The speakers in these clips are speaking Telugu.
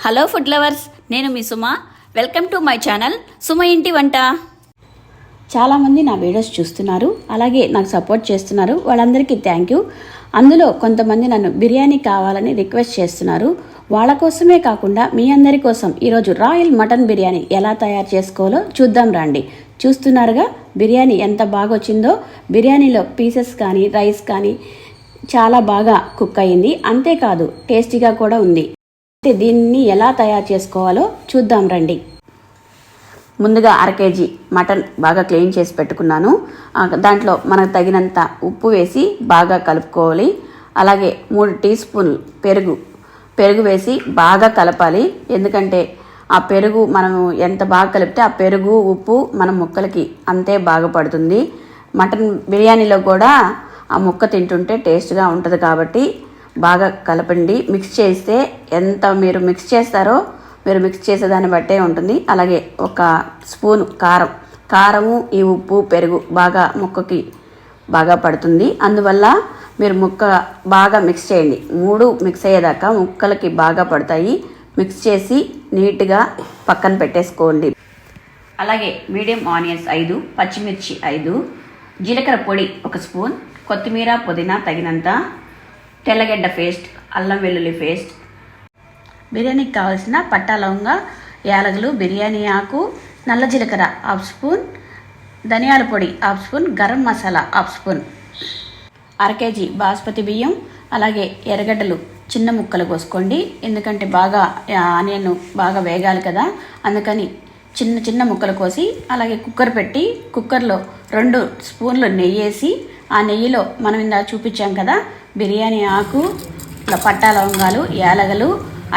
హలో ఫుడ్ లవర్స్, నేను మీ Suma. Welcome to my channel Suma ఇంటి వంట. చాలామంది నా వీడియోస్ చూస్తున్నారు, అలాగే నాకు సపోర్ట్ చేస్తున్నారు. వాళ్ళందరికీ థ్యాంక్ యూ. అందులో కొంతమంది నన్ను బిర్యానీ కావాలని రిక్వెస్ట్ చేస్తున్నారు. వాళ్ళ కోసమే కాకుండా మీ అందరి కోసం ఈరోజు రాయల్ మటన్ బిర్యానీ ఎలా తయారు చేసుకోవాలో చూద్దాం రండి. చూస్తున్నారుగా బిర్యానీ ఎంత బాగా వచ్చిందో. బిర్యానీలో పీసెస్ కానీ రైస్ కానీ చాలా బాగా కుక్ అయ్యింది. అంతేకాదు టేస్టీగా కూడా ఉంది. దీన్ని ఎలా తయారు చేసుకోవాలో చూద్దాం రండి. ముందుగా 1/2 కేజీ మటన్ బాగా క్లీన్ చేసి పెట్టుకున్నాను. దాంట్లో మనకు తగినంత ఉప్పు వేసి బాగా కలుపుకోవాలి. అలాగే 3 టీ స్పూన్లు పెరుగు వేసి బాగా కలపాలి. ఎందుకంటే ఆ పెరుగు మనము ఎంత బాగా కలిపితే ఆ పెరుగు ఉప్పు మన ముక్కలకి అంతే బాగా పడుతుంది. మటన్ బిర్యానీలో కూడా ఆ ముక్క తింటుంటే టేస్ట్గా ఉంటుంది కాబట్టి బాగా కలపండి. మిక్స్ చేస్తే ఎంత మీరు మిక్స్ చేస్తారో మీరు మిక్స్ చేసేదాన్ని బట్టే ఉంటుంది. అలాగే 1 స్పూను కారము ఈ ఉప్పు పెరుగు బాగా ముక్కకి బాగా పడుతుంది. అందువల్ల మీరు ముక్క బాగా మిక్స్ చేయండి. 3 మిక్స్ అయ్యేదాకా ముక్కలకి బాగా పడతాయి. మిక్స్ చేసి నీట్గా పక్కన పెట్టేసుకోండి. అలాగే మీడియం ఆనియన్స్ 5, పచ్చిమిర్చి 5, జీలకర్ర పొడి 1 స్పూన్, కొత్తిమీర పుదీనా తగినంత, తెల్లగడ్డ పేస్ట్, అల్లం వెల్లుల్లి పేస్ట్, బిర్యానీకి కావాల్సిన పట్టా లవంగ యాలకులు, బిర్యానీ ఆకు, నల్ల జీలకర్ర 1/2 స్పూన్, ధనియాల పొడి 1/2 spoon, garam masala 1/2 spoon, 1/2 KG basmati బియ్యం, అలాగే ఎర్రగడ్డలు చిన్న ముక్కలు కోసుకోండి. ఎందుకంటే బాగా ఆనియన్ బాగా వేగాలి కదా, అందుకని చిన్న ముక్కలు కోసి అలాగే కుక్కర్ పెట్టి కుక్కర్లో 2 స్పూన్లు నెయ్యి వేసి ఆ నెయ్యిలో మనం ఇందాక చూపించాం కదా బిర్యానీ ఆకు, పట్టా లవంగాలు, యాలకులు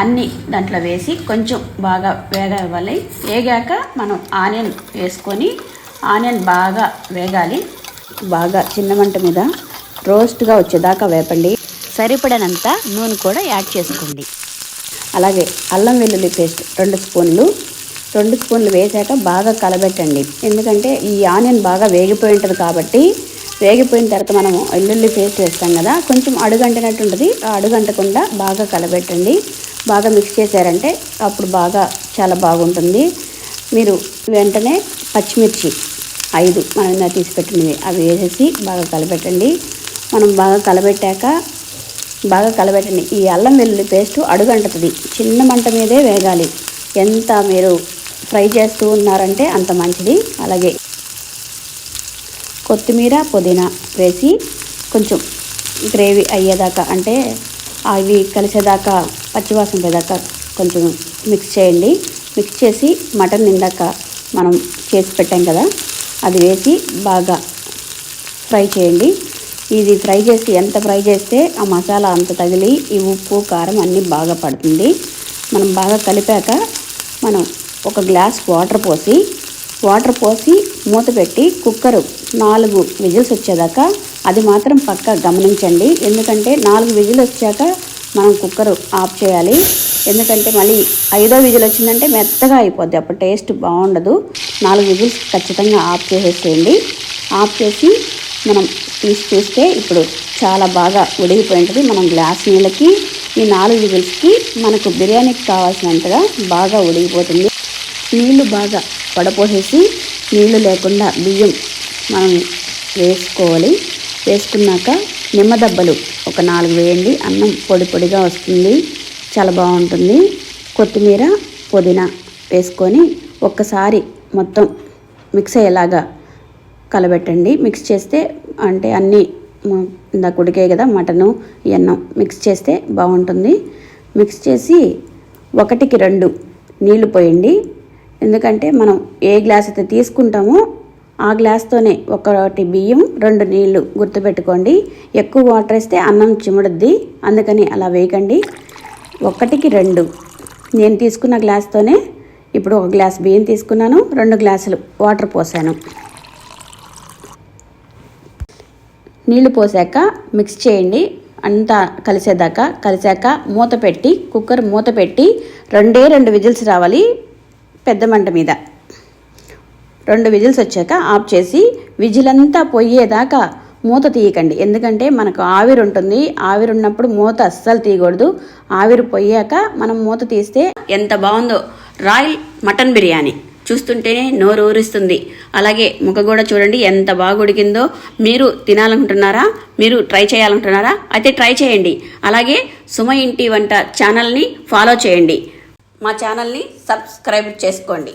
అన్నీ దాంట్లో వేసి కొంచెం బాగా వేగవ్వాలి. వేగాక మనం ఆనియన్ వేసుకొని ఆనియన్ బాగా వేగాలి. బాగా చిన్న మంట మీద రోస్ట్గా వచ్చేదాకా వేపండి. సరిపడినంత నూనె కూడా యాడ్ చేసుకోండి. అలాగే అల్లం వెల్లుల్లి పేస్ట్ 2 స్పూన్లు వేసాక బాగా కలబెట్టండి. ఎందుకంటే ఈ ఆనియన్ బాగా వేగిపోయి ఉంటుంది కాబట్టి వేగిపోయిన తర్వాత మనము వెల్లుల్లి పేస్ట్ వేస్తాం కదా, కొంచెం అడుగంటినట్టు ఉంటుంది. ఆ అడుగంటకుండా బాగా కలబెట్టండి. బాగా మిక్స్ చేశారంటే అప్పుడు బాగా చాలా బాగుంటుంది. మీరు వెంటనే పచ్చిమిర్చి 5 మనం ఇలా తీసి పెట్టినవి అవి వేసేసి బాగా కలబెట్టండి. మనం బాగా కలబెట్టండి. ఈ అల్లం వెల్లుల్లి పేస్ట్ అడుగంటుతుంది. చిన్న మంట మీదే వేగాలి. ఎంత మీరు ఫ్రై చేస్తూ ఉన్నారంటే అంత మంచిది. అలాగే కొత్తిమీర పుదీనా వేసి కొంచెం గ్రేవీ అయ్యేదాకా అంటే అవి కలిసేదాకా పచ్చివాసన పోయేదాకా కొంచెం మిక్స్ చేయండి. మిక్స్ చేసి మటన్ ఇందాక మనం చేసి పెట్టాం కదా అది వేసి బాగా ఫ్రై చేయండి. ఇది ఫ్రై చేసి ఎంత ఫ్రై చేస్తే ఆ మసాలా అంత తగిలి ఈ ఉప్పు కారం అన్నీ బాగా పడుతుంది. మనం బాగా కలిపాక మనం 1 గ్లాస్ వాటర్ పోసి మూత పెట్టి కుక్కరు 4 విజిల్స్ వచ్చేదాకా అది మాత్రం పక్కా గమనించండి. ఎందుకంటే 4 విజిల్ వచ్చాక మనం కుక్కరు ఆఫ్ చేయాలి. ఎందుకంటే మళ్ళీ 5వ విజిల్ వచ్చిందంటే మెత్తగా అయిపోద్ది, అప్పుడు టేస్ట్ బాగుండదు. 4 విజిల్స్ ఖచ్చితంగా ఆఫ్ చేసేసేయండి. ఆఫ్ చేసి మనం తీసి చూస్తే ఇప్పుడు చాలా బాగా ఉడికిపోయి ఉంటుంది. మనం గ్లాస్ నీళ్ళకి ఈ 4 విజిల్స్కి మనకు బిర్యానీకి కావాల్సినంతగా బాగా ఉడికిపోతుంది. నీళ్లు బాగా వడపోసేసి నీళ్లు లేకుండా బియ్యం మనం వేసుకోవాలి. వేసుకున్నాక నిమ్మదబ్బలు 4 వేయండి. అన్నం పొడిగా వస్తుంది, చాలా బాగుంటుంది. కొత్తిమీర పుదీనా వేసుకొని ఒక్కసారి మొత్తం మిక్స్ అయ్యేలాగా కలబెట్టండి. మిక్స్ చేస్తే అంటే అన్నీ ఇందాక ఉడికాయి కదా మటను ఈ అన్నం మిక్స్ చేస్తే బాగుంటుంది. మిక్స్ చేసి 1కి 2 నీళ్లు పోయండి. ఎందుకంటే మనం ఏ గ్లాస్ అయితే తీసుకుంటామో ఆ గ్లాస్తోనే 1 బియ్యం 2 నీళ్లు గుర్తుపెట్టుకోండి. ఎక్కువ వాటర్ వేస్తే అన్నం చిముడుద్ది, అందుకని అలా వేయకండి. 1కి 2 నేను తీసుకున్న గ్లాస్తోనే ఇప్పుడు 1 గ్లాస్ బియ్యం తీసుకున్నాను, 2 గ్లాసులు వాటర్ పోసాను. నీళ్లు పోసాక మిక్స్ చేయండి అంతా కలిసాక కుక్కర్ మూత పెట్టి 2 విజిల్స్ రావాలి పెద్ద మంట మీద. 2 విజిల్స్ వచ్చాక ఆఫ్ చేసి విజిల్ అంతా పోయేదాకా మూత తీయకండి, ఎందుకంటే మనకు ఆవిరి ఉంటుంది. ఆవిరి ఉన్నప్పుడు మూత అస్సలు తీయకూడదు. ఆవిరి పోయాక మనం మూత తీస్తే ఎంత బాగుందో రాయల్ మటన్ బిర్యానీ చూస్తుంటేనే నోరు ఊరిస్తుంది. అలాగే ముక్క కూడా చూడండి ఎంత బాగా ఉడికిందో. మీరు తినాలనుకుంటున్నారా? మీరు ట్రై చేయాలనుకుంటున్నారా? అయితే ట్రై చేయండి. అలాగే సుమ ఇంటి వంట ఛానల్ని ఫాలో చేయండి, మా ఛానల్ని సబ్స్క్రైబ్ చేసుకోండి.